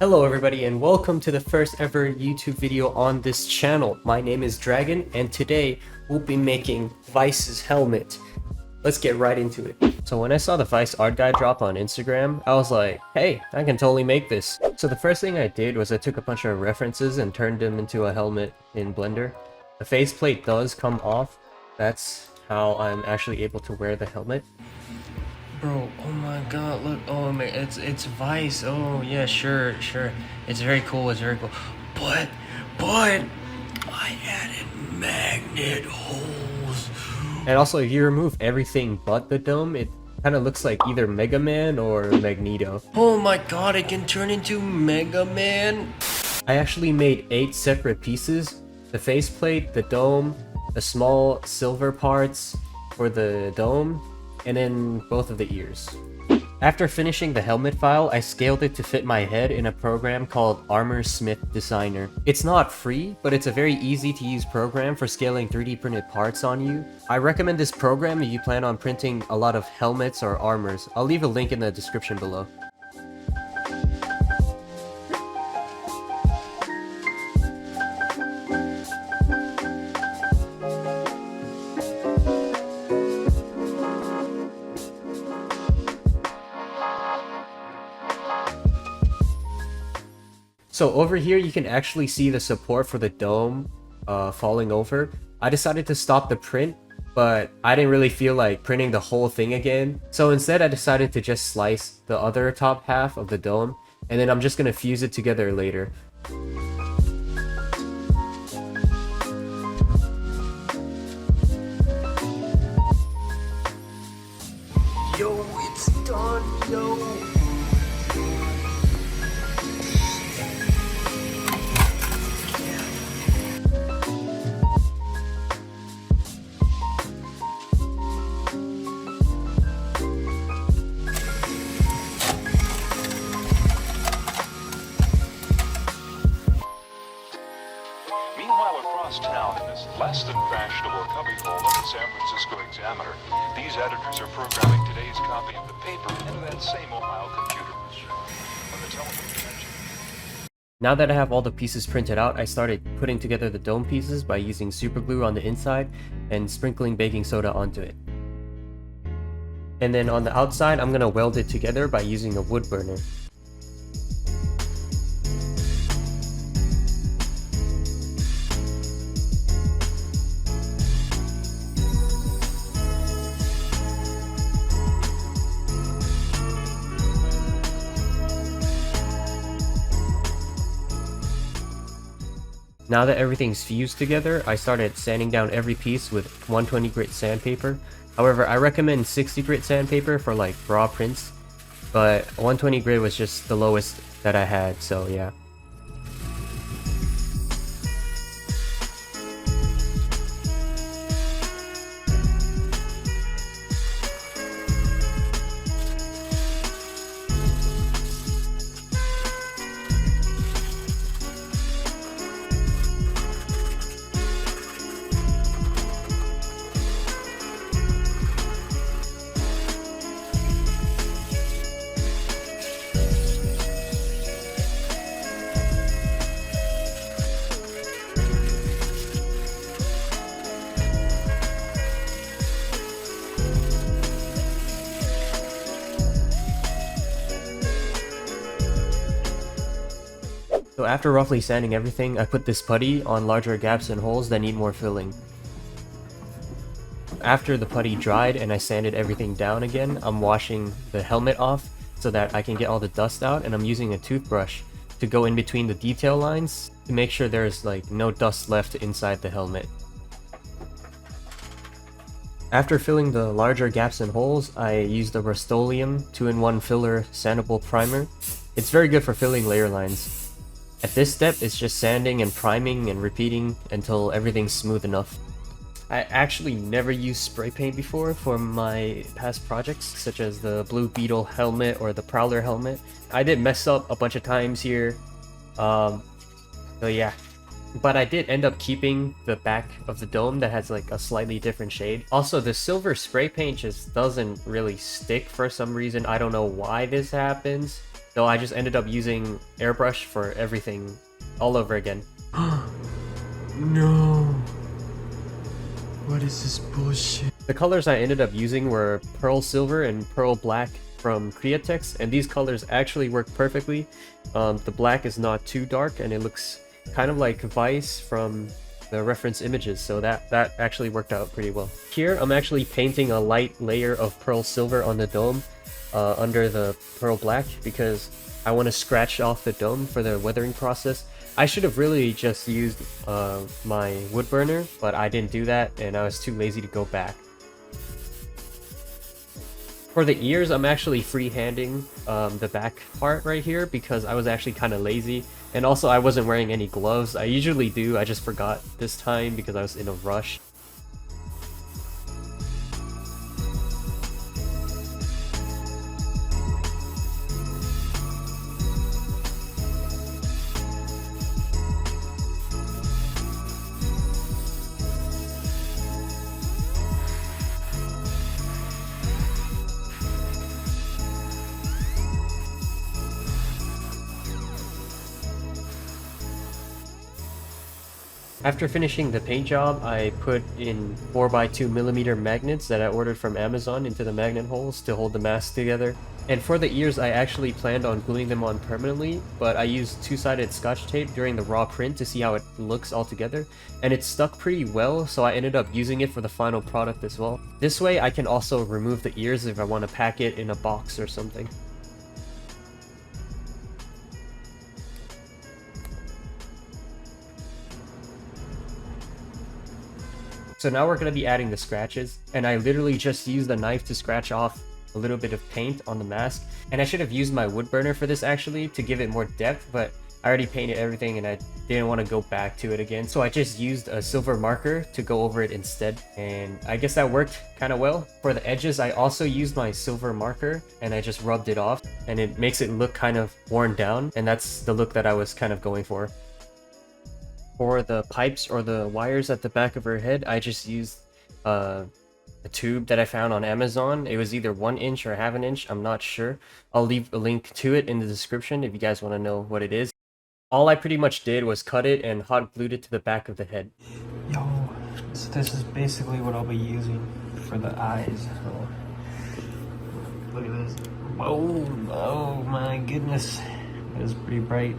Hello everybody and welcome to the first ever YouTube video on this channel. My name is Dragon and today we'll be making Vyse's helmet. Let's get right into it. So when I saw the Vyse art guide drop on Instagram, I was like, hey, I can totally make this. So the first thing I did was I took a bunch of references and turned them into a helmet in Blender. The faceplate does come off. That's how I'm actually able to wear the helmet. Bro, oh my god, look, oh man, it's Vyse. Oh yeah, sure. It's very cool, But I added magnet holes. And also, if you remove everything but the dome, it kind of looks like either Mega Man or Magneto. Oh my god, it can turn into Mega Man. I actually made 8 separate pieces. The faceplate, the dome, the small silver parts for the dome, and then both of the ears. After finishing the helmet file, I scaled it to fit my head in a program called Armorsmith Designer. It's not free, but it's a very easy to use program for scaling 3D printed parts on you. I recommend this program if you plan on printing a lot of helmets or armors. I'll leave a link in the description below. So over here you can actually see the support for the dome falling over. I decided to stop the print, but I didn't really feel like printing the whole thing again. So instead I decided to just slice the other top half of the dome, and then I'm just gonna fuse it together later. Yo, it's done, yo! Meanwhile, across town in this less than fashionable cubbyhole of the San Francisco Examiner, these editors are programming today's copy of the paper into that same Ohio computer machine. When the telephone connection... Now that I have all the pieces printed out, I started putting together the dome pieces by using super glue on the inside and sprinkling baking soda onto it. And then on the outside, I'm gonna weld it together by using a wood burner. Now that everything's fused together, I started sanding down every piece with 120 grit sandpaper. However, I recommend 60 grit sandpaper for like raw prints, but 120 grit was just the lowest that I had, so yeah. So after roughly sanding everything, I put this putty on larger gaps and holes that need more filling. After the putty dried and I sanded everything down again, I'm washing the helmet off so that I can get all the dust out, and I'm using a toothbrush to go in between the detail lines to make sure there's like no dust left inside the helmet. After filling the larger gaps and holes, I used the Rust-Oleum 2-in-1 filler sandable primer. It's very good for filling layer lines. At this step, it's just sanding and priming and repeating until everything's smooth enough. I actually never used spray paint before for my past projects, such as the Blue Beetle helmet or the Prowler helmet. I did mess up a bunch of times here, so yeah. But I did end up keeping the back of the dome that has like a slightly different shade. Also, the silver spray paint just doesn't really stick for some reason. I don't know why this happens. So I just ended up using airbrush for everything all over again. No. What is this bullshit? The colors I ended up using were Pearl Silver and Pearl Black from Createx, and these colors actually work perfectly. The black is not too dark, and it looks kind of like Vyse from the reference images, so that actually worked out pretty well. Here, I'm actually painting a light layer of Pearl Silver on the dome under the Pearl Black, because I want to scratch off the dome for the weathering process. I should have really just used my wood burner, but I didn't do that, and I was too lazy to go back. For the ears, I'm actually freehanding the back part right here because I was actually kind of lazy, and also I wasn't wearing any gloves. I usually do, I just forgot this time because I was in a rush. After finishing the paint job, I put in 4x2mm magnets that I ordered from Amazon into the magnet holes to hold the mask together. And for the ears, I actually planned on gluing them on permanently, but I used two-sided scotch tape during the raw print to see how it looks all together, and it stuck pretty well, so I ended up using it for the final product as well. This way I can also remove the ears if I want to pack it in a box or something. So now we're going to be adding the scratches, and I literally just used the knife to scratch off a little bit of paint on the mask. And I should have used my wood burner for this actually to give it more depth, but I already painted everything and I didn't want to go back to it again. So I just used a silver marker to go over it instead, and I guess that worked kind of well. For the edges, I also used my silver marker and I just rubbed it off, and it makes it look kind of worn down, and that's the look that I was kind of going for. For the pipes or the wires at the back of her head, I just used a tube that I found on Amazon. It was either 1 inch or ½ inch, I'm not sure. I'll leave a link to it in the description if you guys want to know what it is. All I pretty much did was cut it and hot glued it to the back of the head. Yo, so this is basically what I'll be using for the eyes. So, look at this. Oh my goodness. It is pretty bright.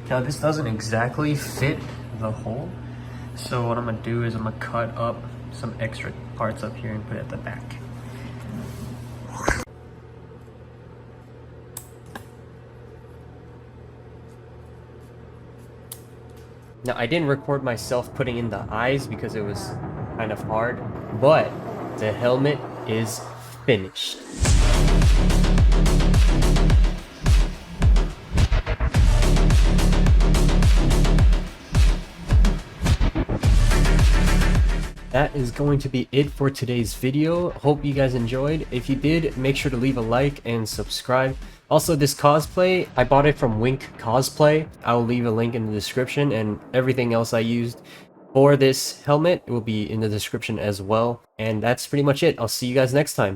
Now this doesn't exactly fit the hole, so what I'm gonna do is I'm gonna cut up some extra parts up here and put it at the back. Now I didn't record myself putting in the eyes because it was kind of hard, but the helmet is finished. That is going to be it for today's video. Hope you guys enjoyed. If you did, make sure to leave a like and subscribe. Also, this cosplay, I bought it from Wink Cosplay. I'll leave a link in the description, and everything else I used for this helmet will be in the description as well. And that's pretty much it. I'll see you guys next time.